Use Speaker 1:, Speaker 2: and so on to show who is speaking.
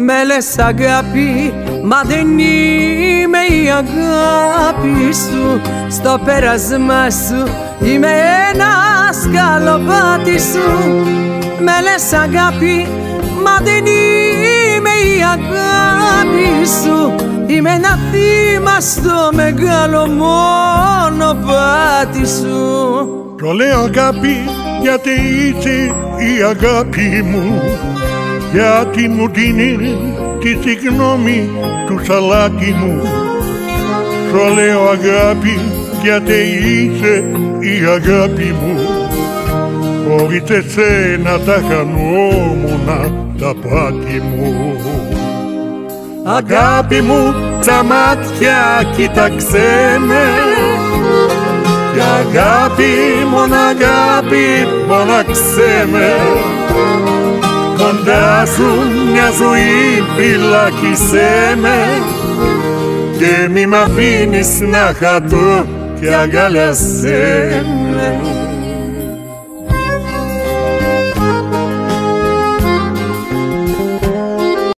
Speaker 1: Με λες αγάπη, μα δεν είμαι η αγάπη σου. Στο πέρασμα σου είμαι ένα σκαλοπάτι σου. Με λες αγάπη, μα δεν είμαι η αγάπη σου. Είμαι ένα θύμα στο μεγάλο μονοπάτι σου.
Speaker 2: Το λέω αγάπη γιατί είσαι η αγάπη μου, γιατί μου δίνει τη συγγνώμη του σαλάτι μου. Το λέω αγάπη γιατί είσαι η αγάπη μου, χωρίς εσένα τα χανόμουνα τα πάτη μου. Αγάπη μου, τα μάτια κοίταξέ με, και αγάπη, μόνο αγάπη, μοναξέ με. Κοντά σου μια ζωή φυλάκισέ με, και μη μ' αφήνεις να χαθώ και αγκαλιάσέ με.